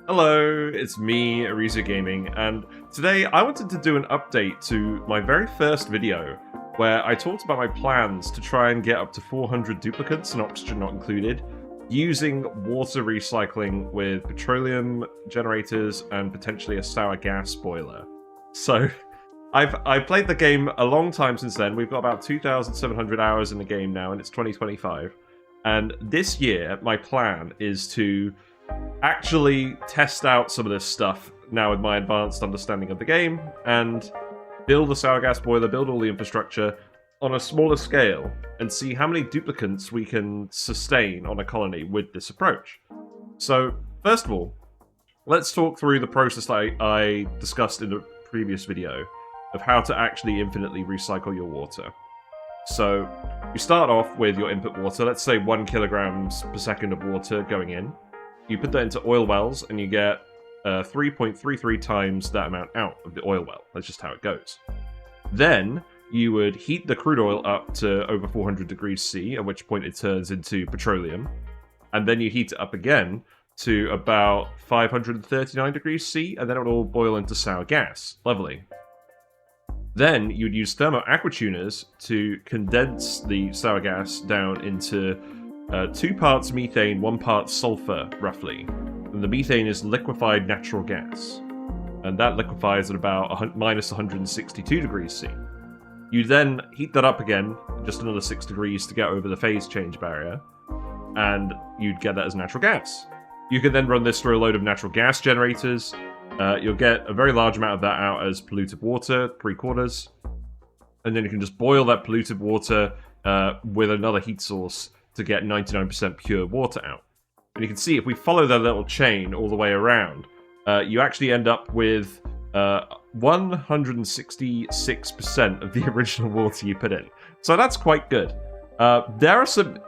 Hello, it's me, Ariza Gaming, and today I wanted to do an update to my very first video, where I talked about my plans to try and get up to 400 duplicants and oxygen not included, using water recycling with petroleum generators and potentially a sour gas boiler. So, I've played the game a long time since then. We've got about 2,700 hours in the game now, and it's 2025. And this year, my plan is to actually test out some of this stuff now with my advanced understanding of the game and build a sour gas boiler, build all the infrastructure on a smaller scale and see how many duplicants we can sustain on a colony with this approach. So, first of all, let's talk through the process that I discussed in the previous video of how to actually infinitely recycle your water. So, you start off with your input water, let's say 1 kilograms per second of water going in. You put that into oil wells, and you get 3.33 times that amount out of the oil well. That's just how it goes. Then, you would heat the crude oil up to over 400 degrees C, at which point it turns into petroleum. And then you heat it up again to about 539 degrees C, and then it will all boil into sour gas. Lovely. Then, you'd use thermo aquatuners to condense the sour gas down into 2 parts methane, 1 part sulfur, roughly. And the methane is liquefied natural gas. And that liquefies at about minus 162 degrees C. You then heat that up again, just another 6 degrees to get over the phase change barrier, and you'd get that as natural gas. You can then run this through a load of natural gas generators. You'll get a very large amount of that out as polluted water, 3/4. And then you can just boil that polluted water with another heat source to get 99% pure water out. And you can see if we follow that little chain all the way around, you actually end up with 166% of the original water you put in. So that's quite good. There are some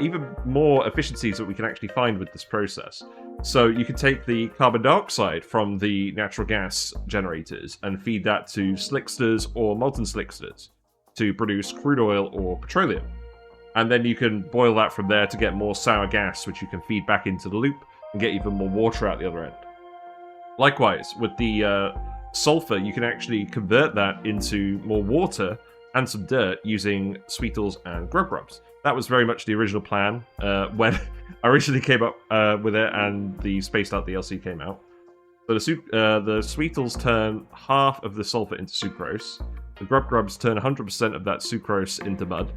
even more efficiencies that we can actually find with this process. So you can take the carbon dioxide from the natural gas generators and feed that to slicksters or molten slicksters to produce crude oil or petroleum. And then you can boil that from there to get more sour gas, which you can feed back into the loop and get even more water out the other end. Likewise, with the sulfur, you can actually convert that into more water and some dirt using sweetles and grubs. That was very much the original plan when I originally came up with it and the Spaced Out DLC came out. So the sweetles turn half of the sulfur into sucrose, the grubs turn 100% of that sucrose into mud,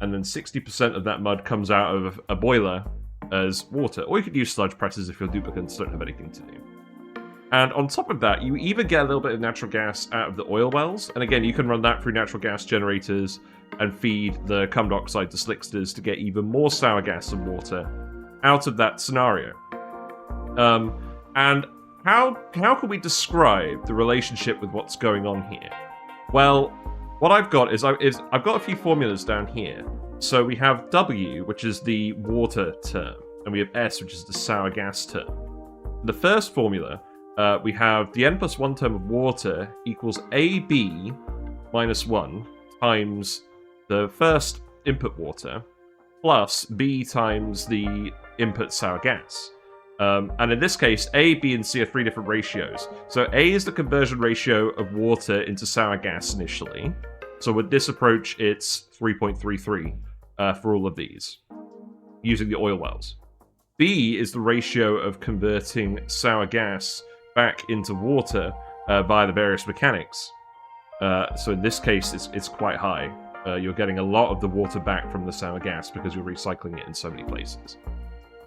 and then 60% of that mud comes out of a boiler as water. Or you could use sludge presses if your duplicants don't have anything to do. And on top of that, you even get a little bit of natural gas out of the oil wells. And again, you can run that through natural gas generators and feed the carbon dioxide to slicksters to get even more sour gas and water out of that scenario. And how can we describe the relationship with what's going on here? Well, what I've got is I've got a few formulas down here. So we have W, which is the water term, and we have S, which is the sour gas term. The first formula, we have the n plus 1 term of water equals AB minus 1 times the first input water plus B times the input sour gas. And in this case, A, B, and C are 3 different ratios. So A is the conversion ratio of water into sour gas initially. So with this approach, it's 3.33 for all of these, using the oil wells. B is the ratio of converting sour gas back into water via the various mechanics. So in this case, it's quite high. You're getting a lot of the water back from the sour gas because you're recycling it in so many places.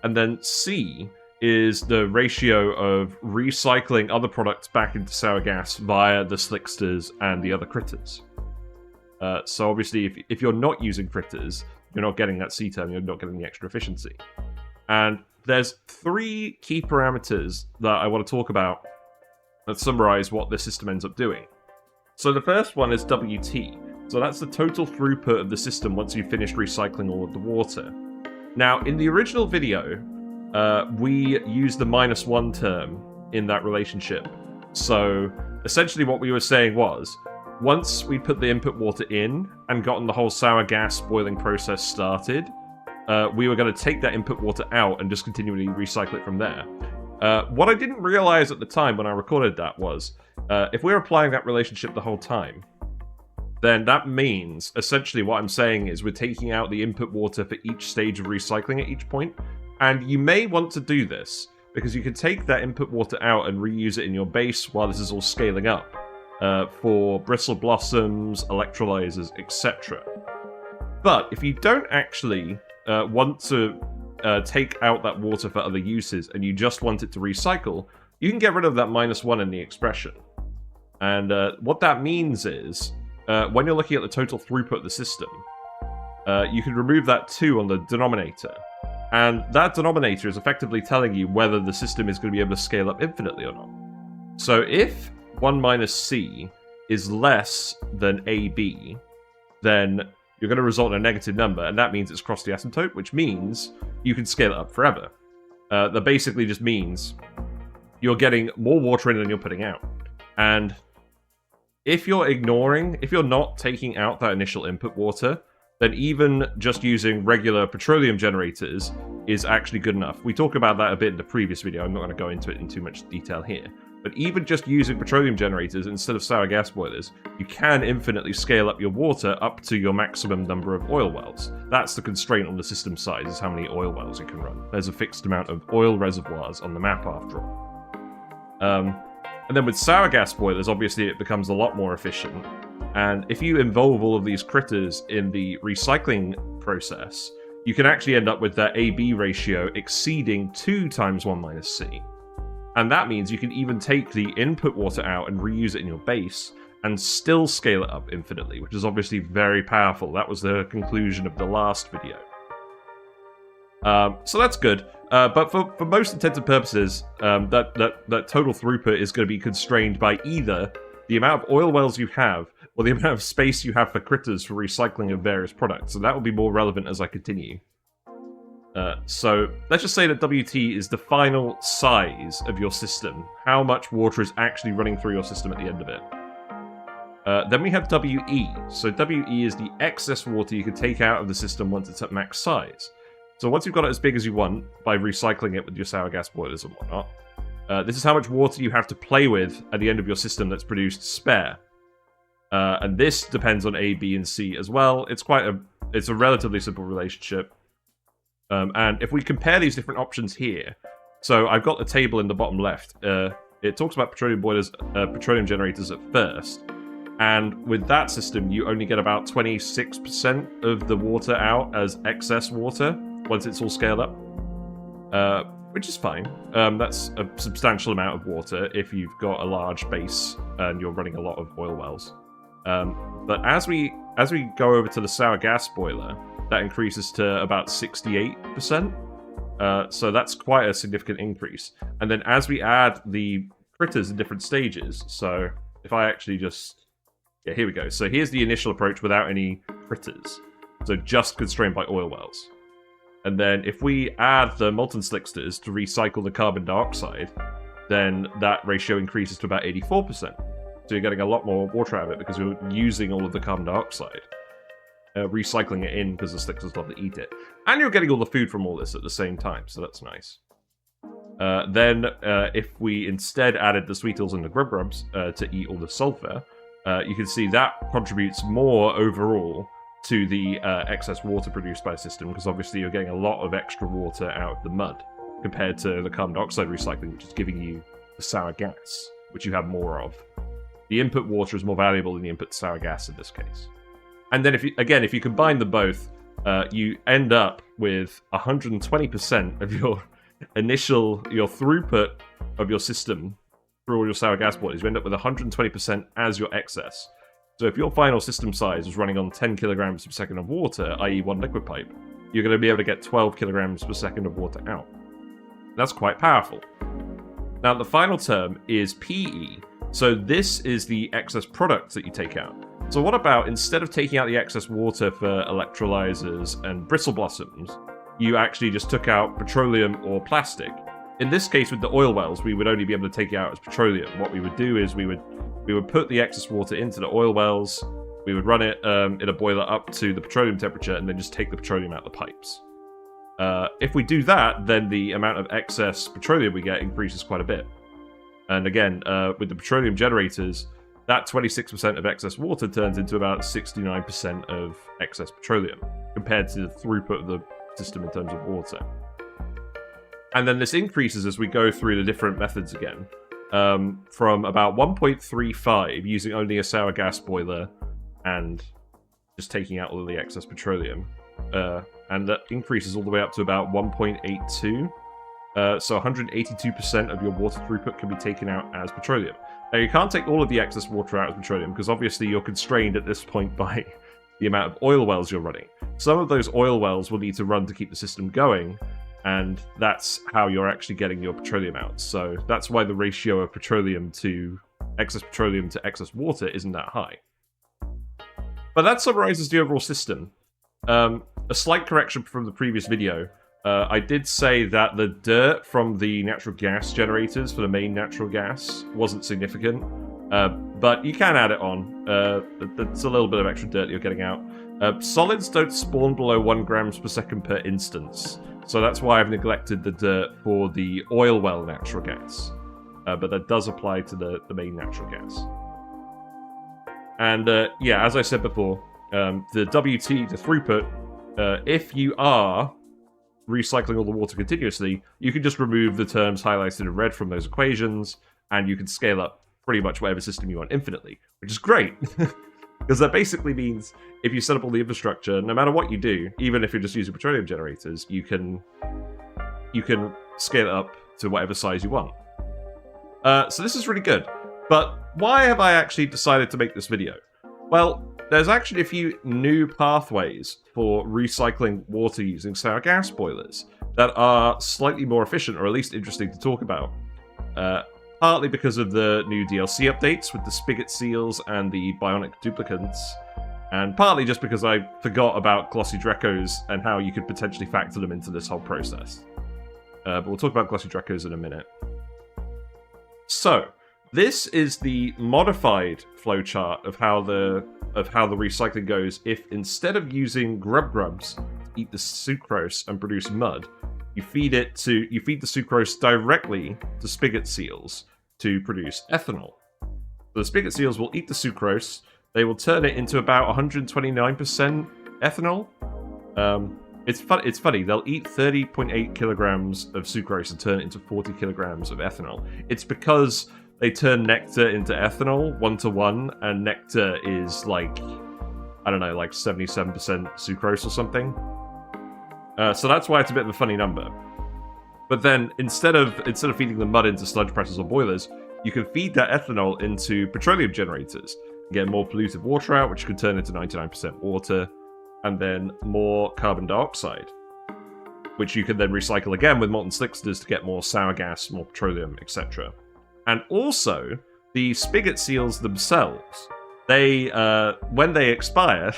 And then C is the ratio of recycling other products back into sour gas via the slicksters and the other critters. So obviously, if you're not using critters, you're not getting that C term, you're not getting the extra efficiency. And there's 3 key parameters that I want to talk about that summarize what this system ends up doing. So the first one is WT. So that's the total throughput of the system once you've finished recycling all of the water. Now, in the original video, we used the minus 1 term in that relationship. So essentially what we were saying was, once we put the input water in and gotten the whole sour gas boiling process started, we were going to take that input water out and just continually recycle it from there. What I didn't realize at the time when I recorded that was, if we're applying that relationship the whole time, then that means, essentially what I'm saying is we're taking out the input water for each stage of recycling at each point. And you may want to do this, because you can take that input water out and reuse it in your base while this is all scaling up, for bristle blossoms, electrolyzers, etc. But if you don't actually want to take out that water for other uses, and you just want it to recycle, you can get rid of that -1 in the expression. And what that means is, when you're looking at the total throughput of the system, you can remove that 2 on the denominator. And that denominator is effectively telling you whether the system is going to be able to scale up infinitely or not. So if 1 minus C is less than AB, then you're going to result in a negative number, and that means it's crossed the asymptote, which means you can scale it up forever. That basically just means you're getting more water in than you're putting out. And if you're not taking out that initial input water, then even just using regular petroleum generators is actually good enough. We talk about that a bit in the previous video, I'm not going to go into it in too much detail here. But even just using petroleum generators instead of sour gas boilers, you can infinitely scale up your water up to your maximum number of oil wells. That's the constraint on the system size, is how many oil wells you can run. There's a fixed amount of oil reservoirs on the map after all. And then with sour gas boilers, obviously it becomes a lot more efficient. And if you involve all of these critters in the recycling process, you can actually end up with that AB ratio exceeding 2 times 1 minus C. And that means you can even take the input water out and reuse it in your base, and still scale it up infinitely, which is obviously very powerful. That was the conclusion of the last video. So that's good. But for most intents and purposes, that total throughput is going to be constrained by either the amount of oil wells you have, or the amount of space you have for critters for recycling of various products. And that will be more relevant as I continue. So let's just say that WT is the final size of your system. How much water is actually running through your system at the end of it. Then we have WE. So WE is the excess water you can take out of the system once it's at max size. So once you've got it as big as you want, by recycling it with your sour gas boilers and whatnot, this is how much water you have to play with at the end of your system that's produced spare. And this depends on A, B, and C as well. It's a relatively simple relationship. And if we compare these different options here, so I've got the table in the bottom left. It talks about petroleum boilers, petroleum generators at first. And with that system, you only get about 26% of the water out as excess water once it's all scaled up, which is fine. That's a substantial amount of water if you've got a large base and you're running a lot of oil wells. But as we go over to the sour gas boiler, that increases to about 68%. So that's quite a significant increase. And then as we add the critters in different stages, so if I actually just... Yeah, here we go. So here's the initial approach without any critters. So just constrained by oil wells. And then if we add the molten slicksters to recycle the carbon dioxide, then that ratio increases to about 84%. So you're getting a lot more water out of it because you're using all of the carbon dioxide. Recycling it in because the slicksters love to eat it. And you're getting all the food from all this at the same time, so that's nice. Then if we instead added the sweet eels and the grub grubs to eat all the sulfur, you can see that contributes more overall to the excess water produced by the system, because obviously you're getting a lot of extra water out of the mud compared to the carbon dioxide recycling, which is giving you the sour gas, which you have more of. The input water is more valuable than the input sour gas in this case. And then if you combine them both, you end up with 120% of your throughput of your system for all your sour gas boilers. You end up with 120% as your excess. So if your final system size is running on 10 kilograms per second of water, i.e. one liquid pipe, you're going to be able to get 12 kilograms per second of water out. That's quite powerful. Now the final term is PE. So this is the excess product that you take out. So what about, instead of taking out the excess water for electrolyzers and bristle blossoms, you actually just took out petroleum or plastic? In this case, with the oil wells, we would only be able to take it out as petroleum. What we would do is we would put the excess water into the oil wells, we would run it in a boiler up to the petroleum temperature, and then just take the petroleum out of the pipes. If we do that, then the amount of excess petroleum we get increases quite a bit. And again, with the petroleum generators, that 26% of excess water turns into about 69% of excess petroleum, compared to the throughput of the system in terms of water. And then this increases as we go through the different methods again, from about 1.35 using only a sour gas boiler and just taking out all of the excess petroleum. And that increases all the way up to about 1.82. So 182% of your water throughput can be taken out as petroleum. Now, you can't take all of the excess water out as petroleum, because obviously you're constrained at this point by the amount of oil wells you're running. Some of those oil wells will need to run to keep the system going, and that's how you're actually getting your petroleum out. So that's why the ratio of excess petroleum to excess water isn't that high. But that summarizes the overall system. A slight correction from the previous video. I did say that the dirt from the natural gas generators for the main natural gas wasn't significant, but you can add it on. That's a little bit of extra dirt you're getting out. Solids don't spawn below 1 grams per second per instance, so that's why I've neglected the dirt for the oil well natural gas. But that does apply to the main natural gas. And yeah, as I said before, the WT, the throughput, if you are recycling all the water continuously, you can just remove the terms highlighted in red from those equations, and you can scale up pretty much whatever system you want infinitely, which is great. Because that basically means if you set up all the infrastructure, no matter what you do, even if you're just using petroleum generators, you can scale it up to whatever size you want. So this is really good. But why have I actually decided to make this video? Well, there's actually a few new pathways for recycling water using sour gas boilers that are slightly more efficient, or at least interesting to talk about. Partly because of the new DLC updates with the Spigot seals and the bionic duplicants, and partly just because I forgot about Glossy Dreckos and how you could potentially factor them into this whole process. But we'll talk about Glossy Dreckos in a minute. So, this is the modified flowchart of how the recycling goes if instead of using grubs to eat the sucrose and produce mud, you feed the sucrose directly to Spigot seals to produce ethanol. So the Spigot seals will eat the sucrose. They will turn it into about 129% ethanol. It's funny. They'll eat 30.8 kilograms of sucrose and turn it into 40 kilograms of ethanol. It's because they turn nectar into ethanol 1-to-1, and nectar is like, I don't know, like 77% sucrose or something. So that's why it's a bit of a funny number. But then instead of feeding the mud into sludge presses or boilers, you can feed that ethanol into petroleum generators and get more polluted water out, which could turn into 99% water, and then more carbon dioxide, which you can then recycle again with molten slicksters to get more sour gas, more petroleum, etc. And also, the Spigot seals themselves, they, when they expire,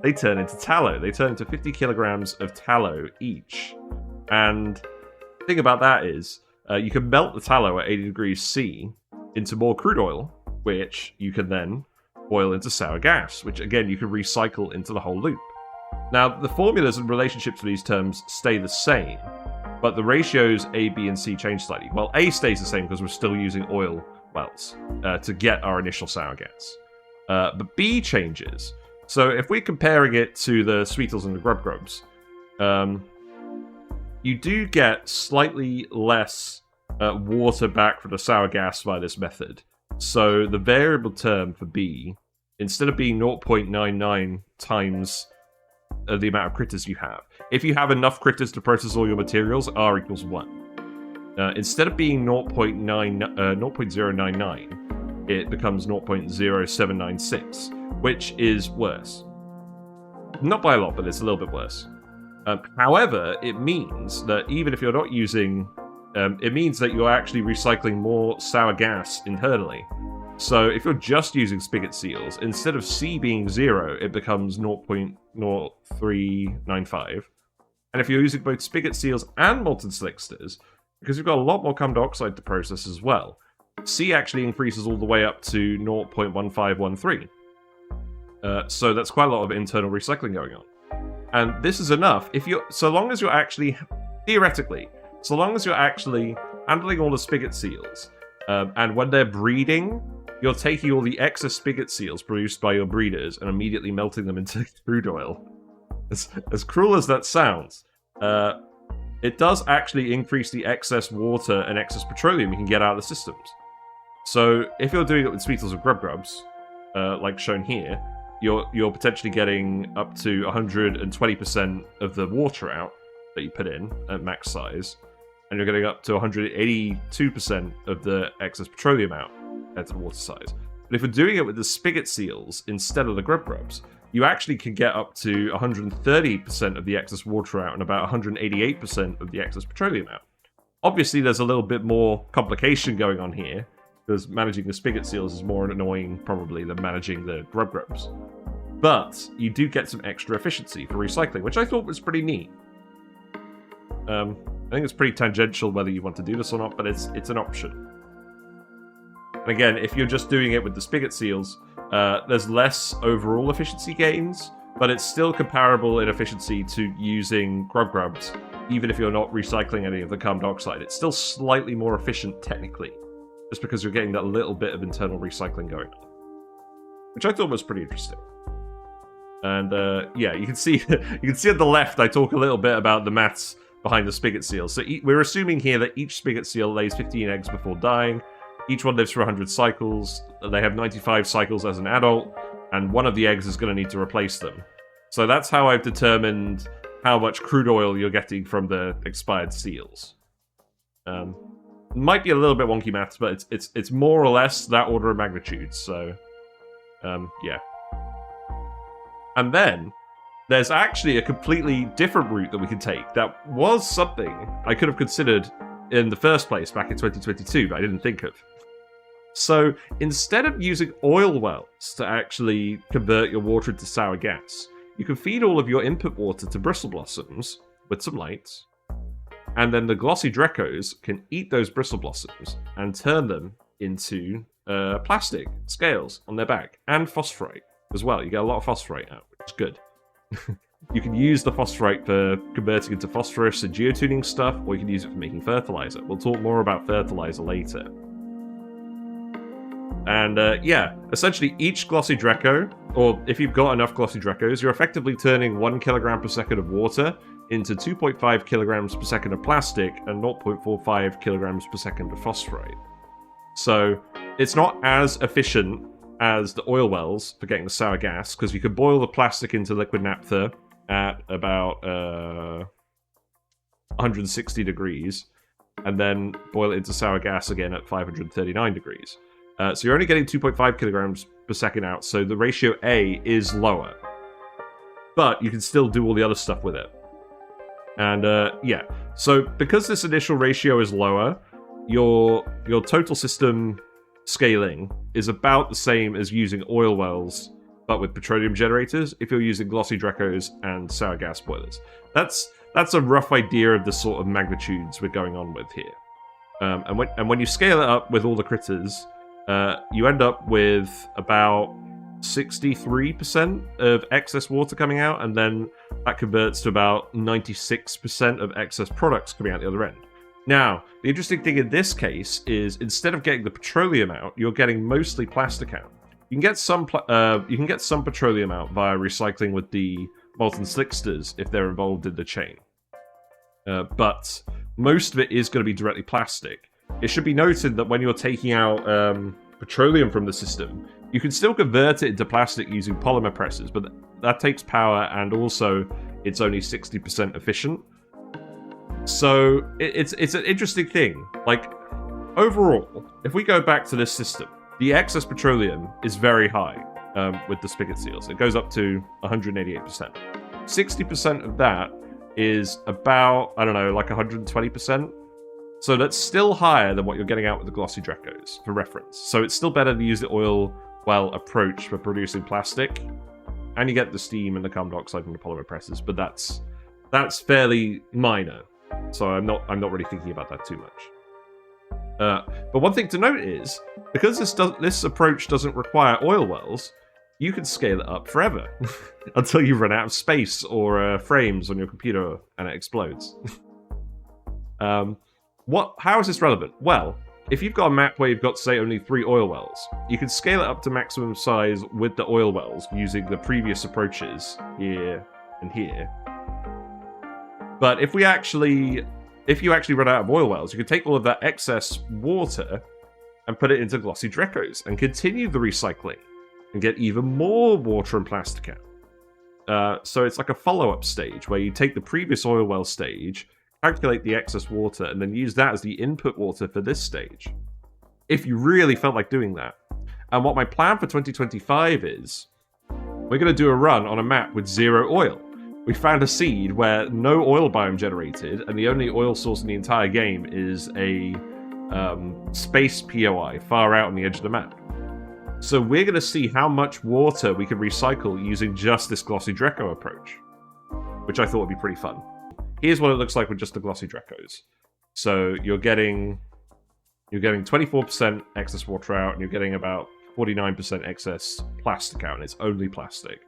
they turn into tallow. They turn into 50 kilograms of tallow each. And the thing about that is, you can melt the tallow at 80 degrees C into more crude oil, which you can then boil into sour gas, which again, you can recycle into the whole loop. Now, the formulas and relationships for these terms stay the same, but the ratios A, B, and C change slightly. Well, A stays the same because we're still using oil wells to get our initial sour gas. But B changes. So if we're comparing it to the Sweetles and the grubs, you do get slightly less water back from the sour gas by this method. So the variable term for B, instead of being 0.99 times the amount of critters you have, if you have enough critters to process all your materials, R equals 1. Instead of being 0.099, it becomes 0.0796, which is worse. Not by a lot, but it's a little bit worse. However, it means that even if you're not using... it means that you're actually recycling more sour gas internally. So if you're just using Spigot seals, instead of C being 0, it becomes 0.0395. And if you're using both Spigot seals and molten slicksters, because you've got a lot more carbon dioxide to process as well, C actually increases all the way up to 0.1513. So that's quite a lot of internal recycling going on. And this is enough if you're, so long as you're actually, theoretically, so long as you're actually handling all the spigot seals, and when they're breeding, you're taking all the excess spigot seals produced by your breeders and immediately melting them into crude oil. As cruel as that sounds, it does actually increase the excess water and excess petroleum you can get out of the systems. So if you're doing it with Speetles or grubs, like shown here, you're potentially getting up to 120% of the water out that you put in at max size, and you're getting up to 182% of the excess petroleum out at the water size. But if you're doing it with the spigot seals instead of the grubs, you actually can get up to 130% of the excess water out and about 188% of the excess petroleum out. Obviously, there's a little bit more complication going on here, because managing the spigot seals is more annoying, probably, than managing the grubs. But you do get some extra efficiency for recycling, which I thought was pretty neat. I think it's pretty tangential whether you want to do this or not, but it's an option. And again, if you're just doing it with the spigot seals, there's less overall efficiency gains, but it's still comparable in efficiency to using grubs, even if you're not recycling any of the carbon dioxide. It's still slightly more efficient technically, just because you're getting that little bit of internal recycling going on, which I thought was pretty interesting. And yeah, you can see at the left, I talk a little bit about the maths behind the spigot seal. So we're assuming here that each spigot seal lays 15 eggs before dying. Each one lives for 100 cycles. They have 95 cycles as an adult, and one of the eggs is going to need to replace them. So that's how I've determined how much crude oil you're getting from the expired seals. Might be a little bit wonky maths, but it's more or less that order of magnitude. So, yeah. And then there's actually a completely different route that we can take. That was something I could have considered in the first place back in 2022, but I didn't think of. So instead of using oil wells to actually convert your water into sour gas, you can feed all of your input water to bristle blossoms with some lights, and then the Glossy Dreckos can eat those bristle blossoms and turn them into plastic scales on their back, and phosphorite as well. You get a lot of phosphorite out, which is good. You can use the phosphorite for converting into phosphorus and geotuning stuff, or you can use it for making fertilizer. We'll talk more about fertilizer later. And yeah, essentially each Glossy Drecko, or if you've got enough Glossy Dreckos, you're effectively turning 1 kilogram per second of water into 2.5 kilograms per second of plastic and 0.45 kilograms per second of phosphorite. So it's not as efficient as the oil wells for getting the sour gas, because you can boil the plastic into liquid naphtha at about 160 degrees, and then boil it into sour gas again at 539 degrees. So you're only getting 2.5 kilograms per second out, so the ratio A is lower. But you can still do all the other stuff with it. And yeah, so because this initial ratio is lower, your total system scaling is about the same as using oil wells, but with petroleum generators, if you're using Glossy Dreckos and sour gas boilers. That's a rough idea of the sort of magnitudes we're going on with here. And when you scale it up with all the critters, you end up with about 63% of excess water coming out, and then that converts to about 96% of excess products coming out the other end. Now, the interesting thing in this case is instead of getting the petroleum out, you're getting mostly plastic out. You can get some petroleum out via recycling with the molten slicksters if they're involved in the chain. But most of it is going to be directly plastic. It should be noted that when you're taking out petroleum from the system, you can still convert it into plastic using polymer presses, but that takes power, and also it's only 60% efficient. So it's an interesting thing. Like, overall, if we go back to this system, the excess petroleum is very high with the spigot seals. It goes up to 188%. 60% of that is about, I don't know, like 120%. So that's still higher than what you're getting out with the Glossy Dreckos, for reference. So it's still better to use the oil well approach for producing plastic, and you get the steam and the carbon dioxide from the polymer presses, but that's fairly minor. So I'm not really thinking about that too much. But one thing to note is, because this approach doesn't require oil wells, you can scale it up forever until you run out of space or frames on your computer and it explodes. How is this relevant? Well, if you've got a map where you've got, say, only 3 oil wells, you can scale it up to maximum size with the oil wells using the previous approaches here and here. But if you actually run out of oil wells, you can take all of that excess water and put it into Glossy Dreckos and continue the recycling and get even more water and plastic out. So it's like a follow-up stage where you take the previous oil well stage, calculate the excess water, and then use that as the input water for this stage. If you really felt like doing that. And what my plan for 2025 is, we're going to do a run on a map with 0 oil. We found a seed where no oil biome generated, and the only oil source in the entire game is a space POI far out on the edge of the map. So we're going to see how much water we can recycle using just this Glossy Drecko approach, which I thought would be pretty fun. Here's what it looks like with just the Glossy Dreckos. So you're getting 24% excess water out, and you're getting about 49% excess plastic out, and it's only plastic.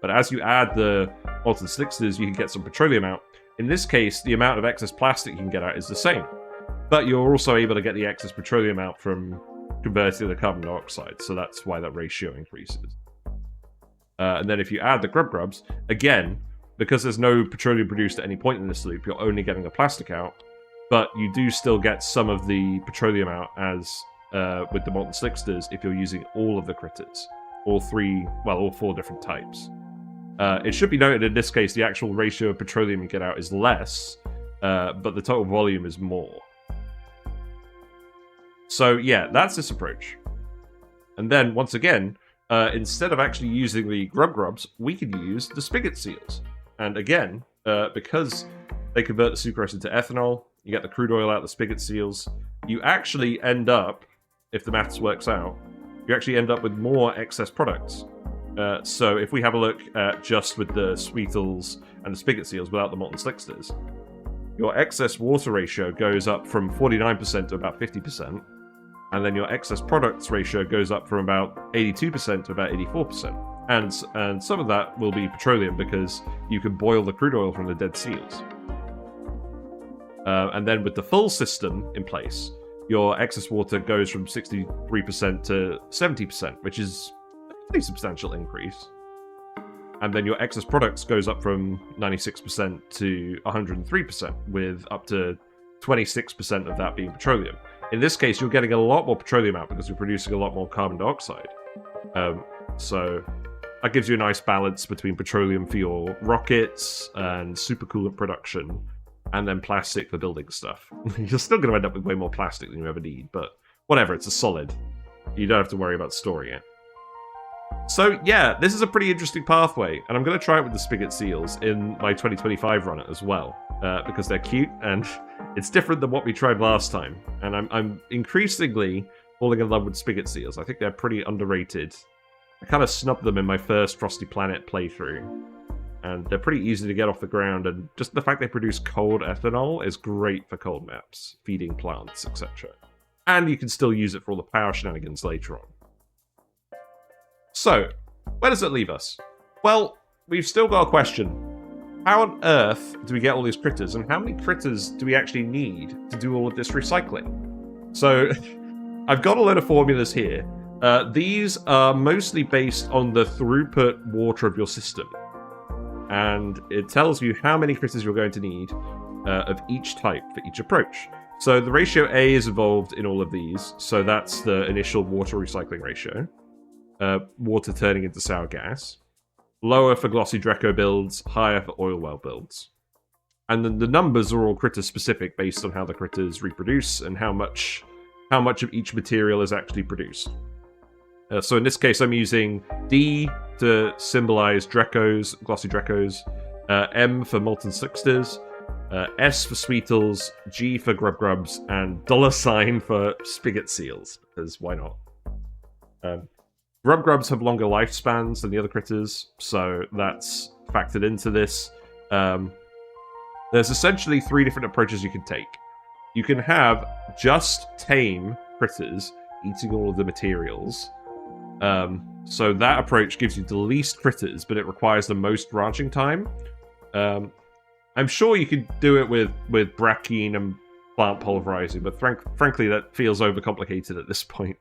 But as you add the molten slicksters, you can get some petroleum out. In this case, the amount of excess plastic you can get out is the same. But you're also able to get the excess petroleum out from converting to carbon dioxide, so that's why that ratio increases. And then if you add the grubs, again, because there's no petroleum produced at any point in this loop, you're only getting the plastic out, but you do still get some of the petroleum out as with the molten slicksters if you're using all of the critters. All 4 different types. It should be noted in this case, the actual ratio of petroleum you get out is less, but the total volume is more. So yeah, that's this approach. And then, once again, instead of actually using the grubs, we can use the Spigot seals. And again, because they convert the sucrose into ethanol, you get the crude oil out of the Spigot seals, you actually end up, if the maths works out, you actually end up with more excess products. So if we have a look at just with the Sweetles and the Spigot seals without the molten slicksters, your excess water ratio goes up from 49% to about 50%, and then your excess products ratio goes up from about 82% to about 84%. And some of that will be petroleum because you can boil the crude oil from the dead seals. And then with the full system in place, your excess water goes from 63% to 70%, which is a pretty substantial increase. And then your excess products goes up from 96% to 103%, with up to 26% of that being petroleum. In this case, you're getting a lot more petroleum out because you're producing a lot more carbon dioxide. So that gives you a nice balance between petroleum for your rockets and supercoolant production, and then plastic for building stuff. You're still going to end up with way more plastic than you ever need, but whatever, it's a solid. You don't have to worry about storing it. So yeah, this is a pretty interesting pathway, and I'm going to try it with the Spigot seals in my 2025 run as well, because they're cute, and it's different than what we tried last time. And I'm increasingly falling in love with Spigot seals. I think they're pretty underrated. I kind of snubbed them in my first Frosty Planet playthrough, and they're pretty easy to get off the ground, and just the fact they produce cold ethanol is great for cold maps, feeding plants, etc. And you can still use it for all the power shenanigans later on. So, where does it leave us? Well, we've still got a question. How on earth do we get all these critters, and how many critters do we actually need to do all of this recycling? So, I've got a load of formulas here. These are mostly based on the throughput water of your system. And it tells you how many critters you're going to need of each type for each approach. So the ratio A is involved in all of these. So that's the initial water recycling ratio. Water turning into sour gas. Lower for Glossy Drecko builds, higher for oil well builds. And then the numbers are all critter specific based on how the critters reproduce and how much of each material is actually produced. So in this case, I'm using D to symbolize Dreckos, Glossy Dreckos, M for molten slicksters, S for Sweetles, G for grubs, and $ for Spigot seals, because why not? Grubs have longer lifespans than the other critters, so that's factored into this. There's essentially 3 different approaches you can take. You can have just tame critters eating all of the materials, So that approach gives you the least critters, but it requires the most ranching time. I'm sure you could do it with brackine and plant pulverizing, but frankly, that feels overcomplicated at this point.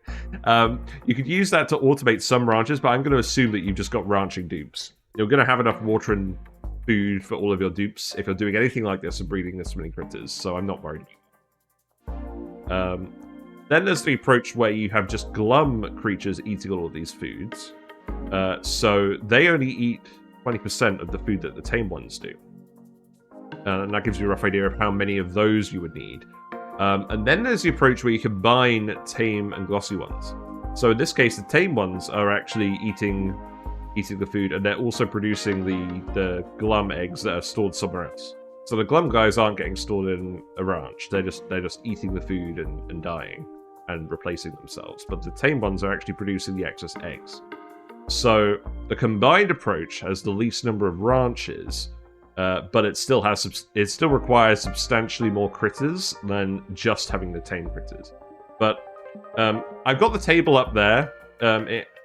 You could use that to automate some ranches, but I'm going to assume that you've just got ranching dupes. You're going to have enough water and food for all of your dupes if you're doing anything like this and breeding this many critters, so I'm not worried. Then there's the approach where you have just glum creatures eating all of these foods. So they only eat 20% of the food that the tame ones do. And that gives you a rough idea of how many of those you would need. And then there's the approach where you combine tame and glossy ones. So in this case, the tame ones are actually eating the food, and they're also producing the glum eggs that are stored somewhere else. So the glum guys aren't getting stored in a ranch. They're just eating the food and dying and replacing themselves. But the tame ones are actually producing the excess eggs. So the combined approach has the least number of ranches, but it still requires substantially more critters than just having the tame critters. But I've got the table up there.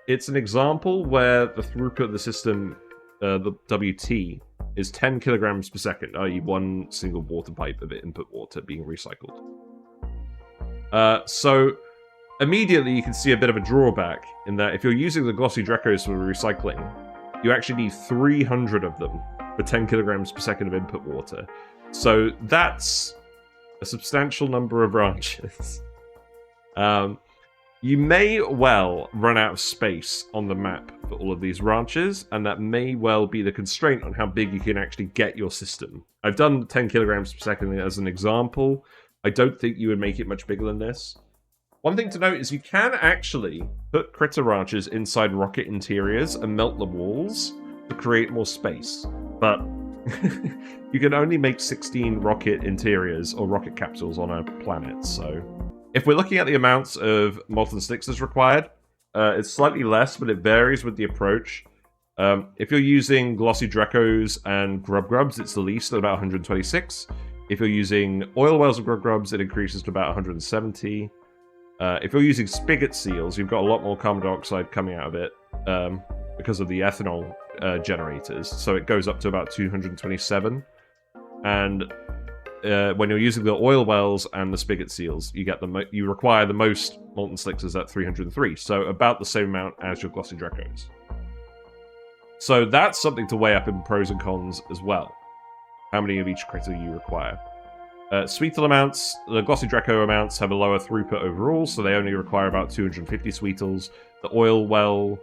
It's an example where the throughput of the system, the WT, is 10 kilograms per second, i.e. one single water pipe of input water being recycled. So immediately you can see a bit of a drawback in that if you're using the Glossy Dreckos for recycling, you actually need 300 of them for 10 kilograms per second of input water. So that's a substantial number of ranches. You may well run out of space on the map for all of these ranches, and that may well be the constraint on how big you can actually get your system. I've done 10 kilograms per second as an example. I don't think you would make it much bigger than this. One thing to note is you can actually put critter ranches inside rocket interiors and melt the walls to create more space, but you can only make 16 rocket interiors or rocket capsules on a planet, so... If we're looking at the amounts of molten sticks that's required, it's slightly less, but it varies with the approach. If you're using Glossy Dreckos and Grubs, it's the least at about 126. If you're using Oil Wells and Grubs, it increases to about 170. If you're using Spigot seals, you've got a lot more carbon dioxide coming out of it because of the ethanol generators, so it goes up to about 227. And when you're using the Oil Wells and the Spigot seals, you require the most molten slickers at 303, so about the same amount as your Glossy Dreckos. So that's something to weigh up in pros and cons as well. How many of each critter you require. Sweetle amounts, the Glossy Drecko amounts have a lower throughput overall, so they only require about 250 sweetles. The Oil Well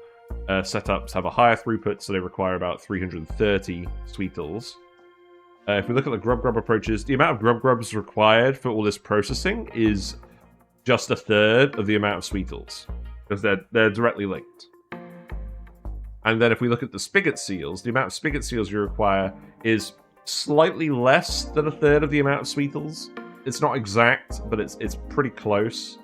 setups have a higher throughput, so they require about 330 sweetles. If we look at the Grub approaches, the amount of Grubs required for all this processing is just a third of the amount of sweetles, because they're directly linked. And then if we look at the Spigot seals, the amount of Spigot seals you require is slightly less than a third of the amount of sweetles. It's not exact, but it's pretty close.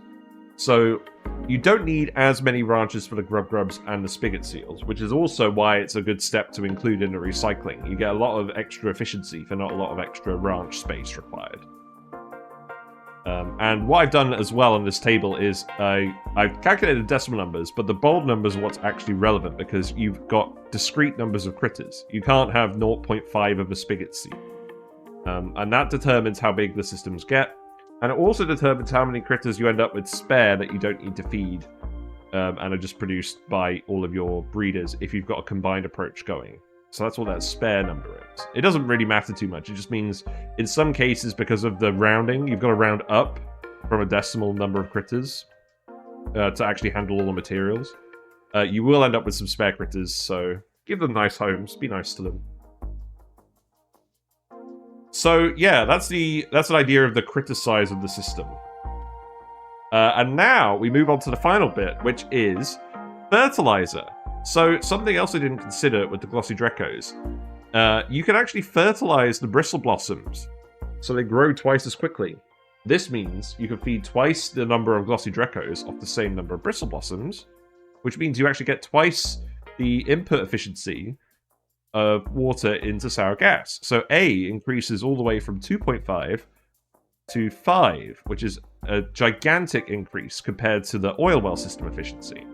So you don't need as many ranches for the Grubs and the Spigot seals, which is also why it's a good step to include in the recycling. You get a lot of extra efficiency for not a lot of extra ranch space required. And what I've done as well on this table is I've calculated decimal numbers, but the bold numbers are what's actually relevant because you've got discrete numbers of critters. You can't have 0.5 of a Spigot seal. And that determines how big the systems get. And it also determines how many critters you end up with spare that you don't need to feed and are just produced by all of your breeders if you've got a combined approach going. So that's what that spare number is. It doesn't really matter too much. It just means in some cases, because of the rounding, you've got to round up from a decimal number of critters to actually handle all the materials. You will end up with some spare critters, so give them nice homes. Be nice to them. So yeah, that's an idea of the critter size of the system. And now we move on to the final bit, which is fertilizer. So something else I didn't consider with the Glossy Dreckos. You can actually fertilize the bristle blossoms so they grow twice as quickly. This means you can feed twice the number of Glossy Dreckos off the same number of bristle blossoms, which means you actually get twice the input efficiency of water into sour gas. So A increases all the way from 2.5 to 5, which is a gigantic increase compared to the oil well system efficiency.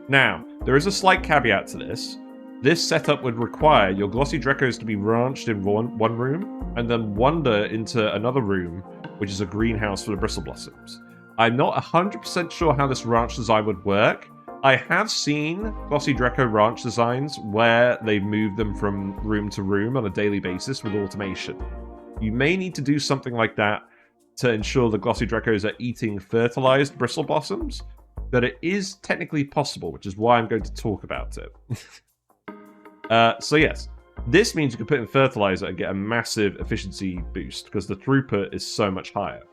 Now, there is a slight caveat to this. This setup would require your Glossy Dreckos to be ranched in one room, and then wander into another room, which is a greenhouse for the bristle blossoms. I'm not 100% sure how this ranch design would work. I have seen Glossy Drecko ranch designs where they've moved them from room to room on a daily basis with automation. You may need to do something like that to ensure the Glossy Dreckos are eating fertilized bristle blossoms, but it is technically possible, which is why I'm going to talk about it. So yes, this means you can put in fertilizer and get a massive efficiency boost because the throughput is so much higher.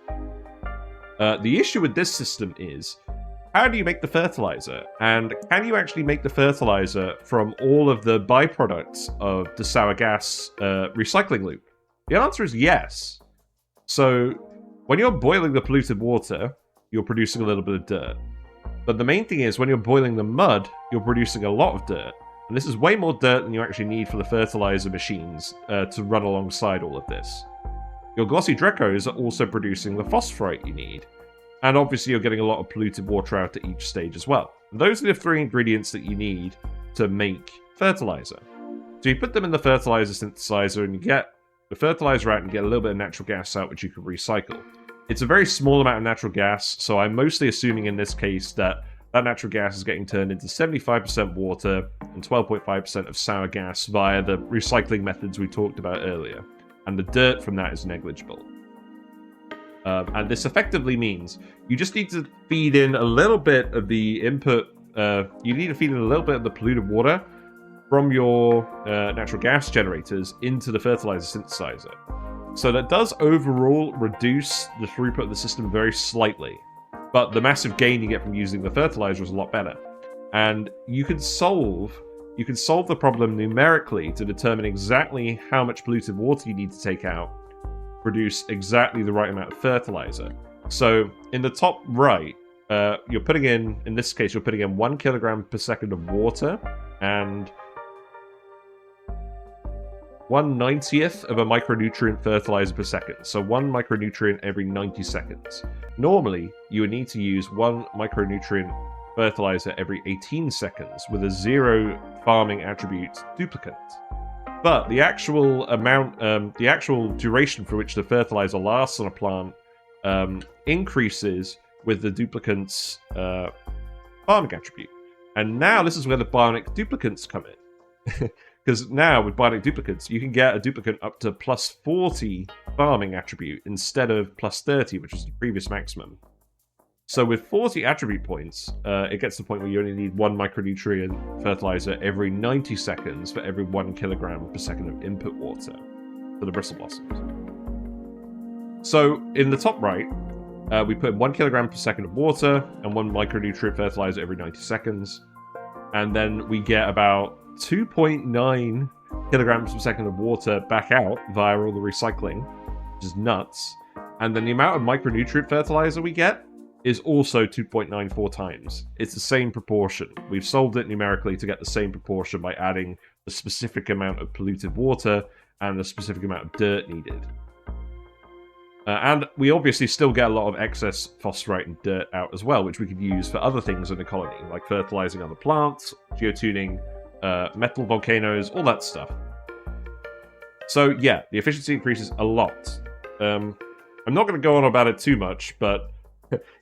The issue with this system is, how do you make the fertilizer? And can you actually make the fertilizer from all of the byproducts of the sour gas recycling loop? The answer is yes. So when you're boiling the polluted water, you're producing a little bit of dirt. But the main thing is, when you're boiling the mud, you're producing a lot of dirt. And this is way more dirt than you actually need for the fertilizer machines to run alongside all of this. Your Glossy Dreckos are also producing the phosphorite you need. And obviously you're getting a lot of polluted water out at each stage as well. And those are the 3 ingredients that you need to make fertilizer. So you put them in the fertilizer synthesizer and you get the fertilizer out and get a little bit of natural gas out, which you can recycle. It's a very small amount of natural gas, so I'm mostly assuming in this case that natural gas is getting turned into 75% water and 12.5% of sour gas via the recycling methods we talked about earlier. And the dirt from that is negligible. And this effectively means you just need to feed in a little bit of the input, you need to feed in a little bit of the polluted water from your natural gas generators into the fertilizer synthesizer. So that does overall reduce the throughput of the system very slightly. But the massive gain you get from using the fertilizer is a lot better. And you can solve the problem numerically to determine exactly how much polluted water you need to take out, produce exactly the right amount of fertilizer. So in the top right, you're putting in this case, you're putting in 1 kilogram per second of water and 1/90th of a micronutrient fertilizer per second. So 1 micronutrient every 90 seconds. Normally, you would need to use 1 micronutrient fertilizer every 18 seconds with a 0 farming attribute duplicant. But the actual amount, the actual duration for which the fertilizer lasts on a plant increases with the duplicant's farming attribute. And now this is where the bionic duplicants come in. Because now, with bionic duplicants, you can get a duplicant up to plus 40 farming attribute instead of plus 30, which was the previous maximum. So with 40 attribute points, it gets to the point where you only need 1 micronutrient fertilizer every 90 seconds for every 1 kilogram per second of input water for the bristle blossoms. So in the top right, we put 1 kilogram per second of water and 1 micronutrient fertilizer every 90 seconds. And then we get about 2.9 kilograms per second of water back out via all the recycling, which is nuts. And then the amount of micronutrient fertilizer we get is also 2.94 times. It's the same proportion. We've solved it numerically to get the same proportion by adding the specific amount of polluted water and the specific amount of dirt needed. And we obviously still get a lot of excess phosphorite and dirt out as well, which we could use for other things in the colony, like fertilizing other plants, geotuning metal volcanoes, all that stuff. So yeah, the efficiency increases a lot. I'm not going to go on about it too much, but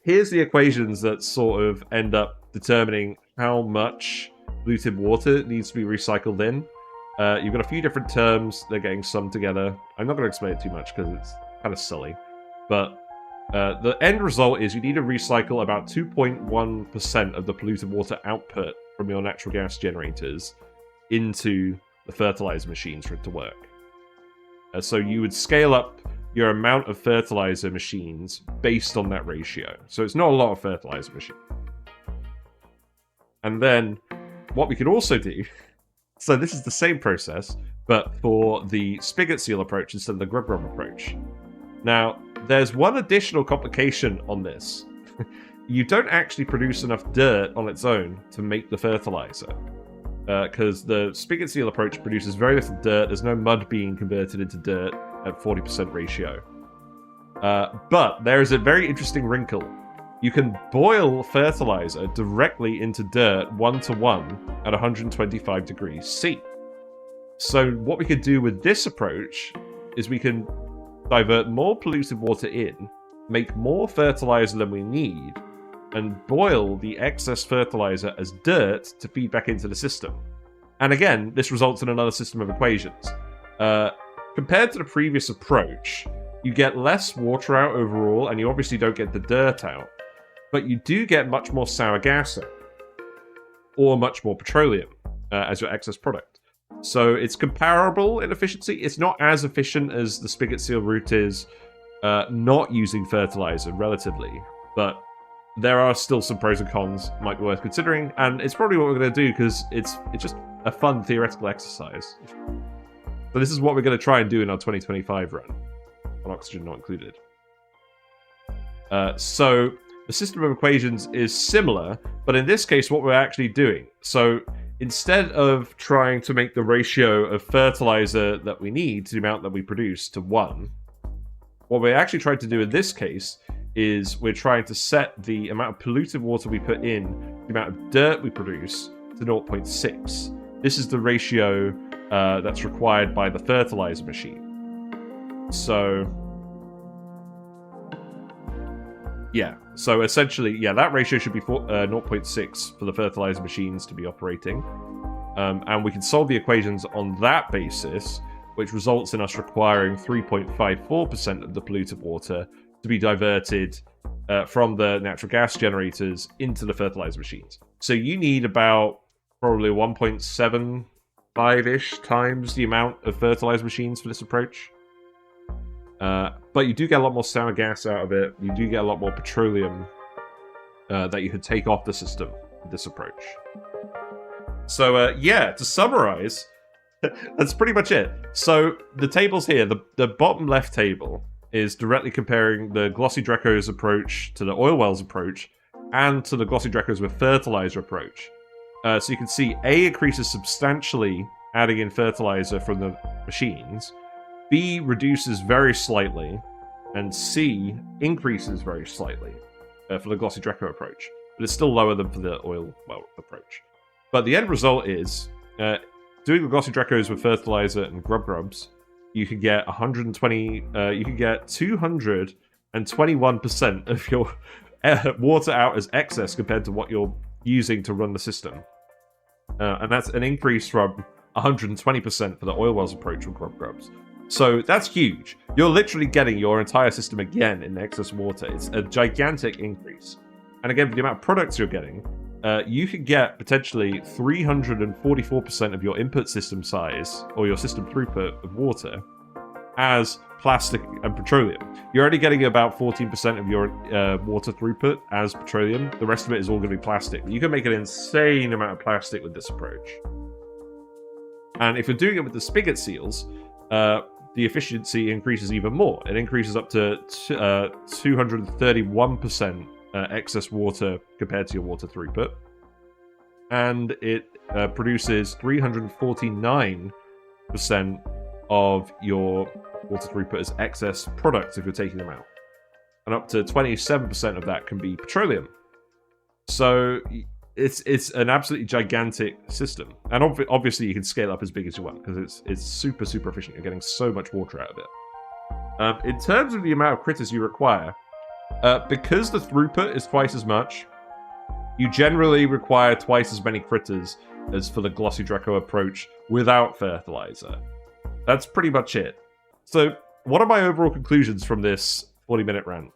here's the equations that sort of end up determining how much polluted water needs to be recycled in. You've got a few different terms, they're getting summed together. I'm not going to explain it too much because it's kind of silly. But the end result is you need to recycle about 2.1% of the polluted water output from your natural gas generators into the fertilizer machines for it to work. So you would scale up your amount of fertilizer machines based on that ratio. So it's not a lot of fertilizer machine. And then what we could also do, so this is the same process, but for the spigot seal approach instead of the grub rum approach. Now, there's one additional complication on this. You don't actually produce enough dirt on its own to make the fertilizer. Because the spigot seal approach produces very little dirt. There's no mud being converted into dirt at 40% ratio. But there is a very interesting wrinkle. you can boil fertilizer directly into dirt 1-to-1 at 125 degrees C. So what we could do with this approach is we can divert more polluted water in, make more fertilizer than we need, and boil the excess fertilizer as dirt to feed back into the system. And again, this results in another system of equations. Compared to the previous approach, you get less water out overall, and you obviously don't get the dirt out, but you do get much more sour gas out, or much more petroleum as your excess product. So it's comparable in efficiency. It's not as efficient as the spigot seal route is not using fertilizer relatively, but there are still some pros and cons might be worth considering, and it's probably what we're going to do because it's just a fun theoretical exercise. So this is what we're going to try and do in our 2025 run, on oxygen not included. So the system of equations is similar, but in this case what we're actually doing, so instead of trying to make the ratio of fertilizer that we need to the amount that we produce to 1, what we're actually trying to do in this case is we're trying to set the amount of polluted water we put in, the amount of dirt we produce, to 0.6. This is the ratio that's required by the fertilizer machine. So, yeah. So essentially, yeah, that ratio should be 0.6 for the fertilizer machines to be operating. And we can solve the equations on that basis, which results in us requiring 3.54% of the polluted water to be diverted from the natural gas generators into the fertilizer machines. So you need about probably 1.75-ish times the amount of fertilizer machines for this approach. But you do get a lot more sour gas out of it. You do get a lot more petroleum that you could take off the system with this approach. So yeah, to summarize, that's pretty much it. So the tables here, the bottom left table is directly comparing the Glossy Drecko's approach to the Oil Wells approach and to the Glossy Drecko's with fertilizer approach. So you can see A increases substantially adding in fertilizer from the machines, B reduces very slightly, and C increases very slightly for the Glossy Drecko approach. But it's still lower than for the Oil Well approach. But the end result is, doing the Glossy Drecko's with fertilizer and grubs, you can get 221% of your water out as excess compared to what you're using to run the system. And that's an increase from 120% for the Oil Wells approach with grubs. So that's huge. You're literally getting your entire system again in excess water. It's a gigantic increase. And again, for the amount of products you're getting, you could get potentially 344% of your input system size, or your system throughput of water, as plastic and petroleum. You're only getting about 14% of your water throughput as petroleum. The rest of it is all going to be plastic. You can make an insane amount of plastic with this approach. And if you're doing it with the spigot seals, the efficiency increases even more. It increases up to 231% excess water compared to your water throughput. And it produces 349% of your water throughput as excess products if you're taking them out. And up to 27% of that can be petroleum. So it's an absolutely gigantic system. And obviously you can scale up as big as you want because it's super, super efficient. You're getting so much water out of it. In terms of the amount of critters you require, because the throughput is twice as much, you generally require twice as many critters as for the Glossy Drecko approach without fertilizer. That's pretty much it. So, what are my overall conclusions from this 40-minute rant?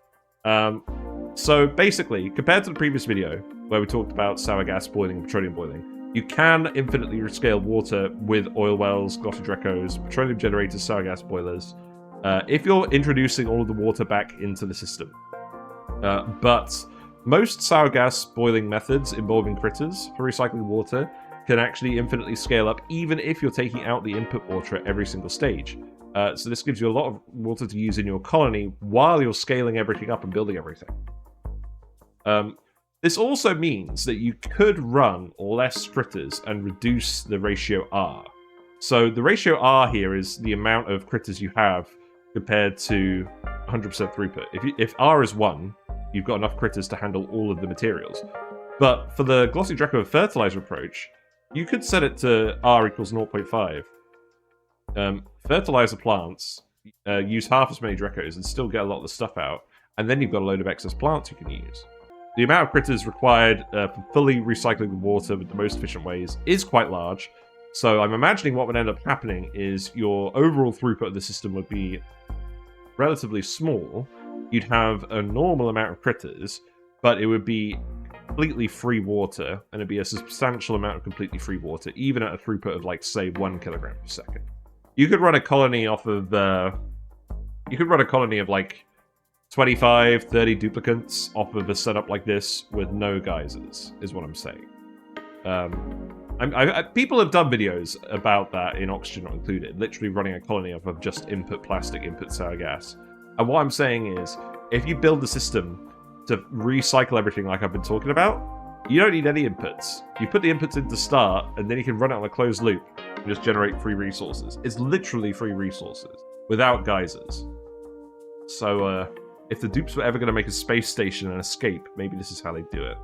So, basically, compared to the previous video, where we talked about sour gas boiling and petroleum boiling, you can infinitely rescale water with oil wells, Glossy Dreckos, petroleum generators, sour gas boilers, if you're introducing all of the water back into the system. But most sour gas boiling methods involving critters for recycling water can actually infinitely scale up even if you're taking out the input water at every single stage. So this gives you a lot of water to use in your colony while you're scaling everything up and building everything. This also means that you could run less critters and reduce the ratio R. So the ratio R here is the amount of critters you have compared to 100% throughput. If R is 1, you've got enough critters to handle all of the materials. But for the Glossy Drecko Fertiliser approach, you could set it to R equals 0.5. Fertilizer plants use half as many Dreckos and still get a lot of the stuff out, and then you've got a load of excess plants you can use. The amount of critters required for fully recycling the water with the most efficient ways is quite large, so I'm imagining what would end up happening is your overall throughput of the system would be relatively small. You'd have a normal amount of critters, but it would be completely free water, and it'd be a substantial amount of completely free water, even at a throughput of, like, say, 1 kilogram per second. You could run a colony off of, like, 25, 30 duplicants off of a setup like this with no geysers, is what I'm saying. People have done videos about that in Oxygen Not Included, literally running a colony off of just input plastic, input sour gas. And what I'm saying is, if you build the system to recycle everything like I've been talking about, you don't need any inputs. You put the inputs in to start, and then you can run it on a closed loop and just generate free resources. It's literally free resources, without geysers. So, if the dupes were ever going to make a space station and escape, maybe this is how they do it.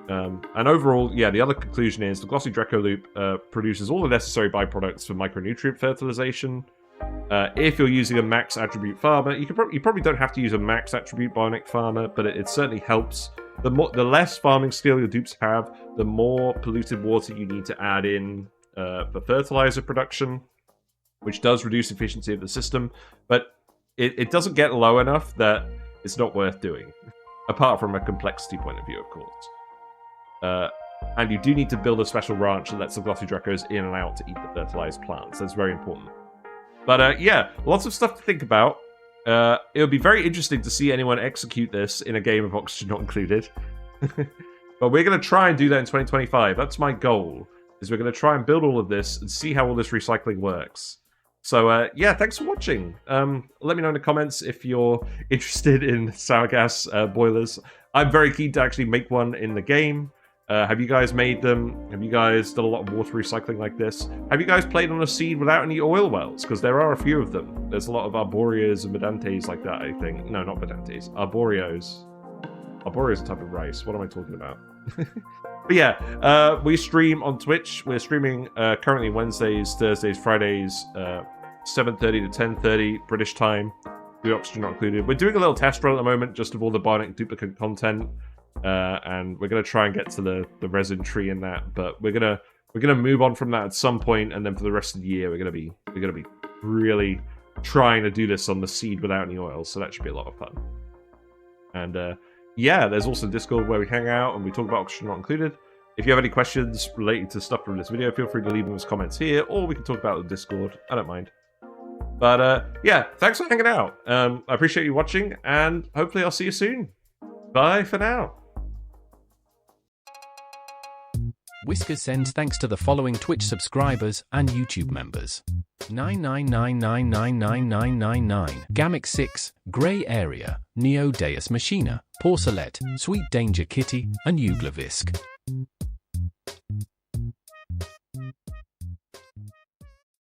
And overall, yeah, the other conclusion is the Glossy Drecko loop produces all the necessary byproducts for micronutrient fertilization. If you're using a max attribute farmer, you probably don't have to use a max attribute bionic farmer, but it certainly helps. The less farming skill your dupes have, the more polluted water you need to add in for fertilizer production, which does reduce efficiency of the system, but it doesn't get low enough that it's not worth doing, apart from a complexity point of view, of course. And you do need to build a special ranch that lets the Glossy Dreckos in and out to eat the fertilized plants. That's very important. But yeah, lots of stuff to think about. It would be very interesting to see anyone execute this in a game of Oxygen Not Included. But we're going to try and do that in 2025. That's my goal, is we're going to try and build all of this and see how all this recycling works. So yeah, thanks for watching. Let me know in the comments if you're interested in sour gas boilers. I'm very keen to actually make one in the game. Have you guys made them? Have you guys done a lot of water recycling like this? Have you guys played on a seed without any oil wells? Because there are a few of them. There's a lot of arborias and medantes like that, I think. No, not medantes. Arborios. Arborios is a type of rice. What am I talking about? But yeah, we stream on Twitch. We're streaming currently Wednesdays, Thursdays, Fridays, 7:30 to 10:30 British time. The Oxygen Not Included. We're doing a little test run at the moment, just of all the bionic duplicant content. And we're gonna try and get to the resin tree in that, but we're gonna move on from that at some point, and then for the rest of the year we're gonna be really trying to do this on the seed without any oil, so that should be a lot of fun. And yeah, there's also Discord where we hang out and we talk about Oxygen Not Included. If you have any questions relating to stuff from this video, feel free to leave them as comments here, or we can talk about it in Discord. I don't mind. But yeah, thanks for hanging out. I appreciate you watching, and hopefully I'll see you soon. Bye for now. Whisker sends thanks to the following Twitch subscribers and YouTube members: 999999999, Gamic 6, Grey Area, Neo Deus Machina, Porcelet, Sweet Danger Kitty, and Uglavisk.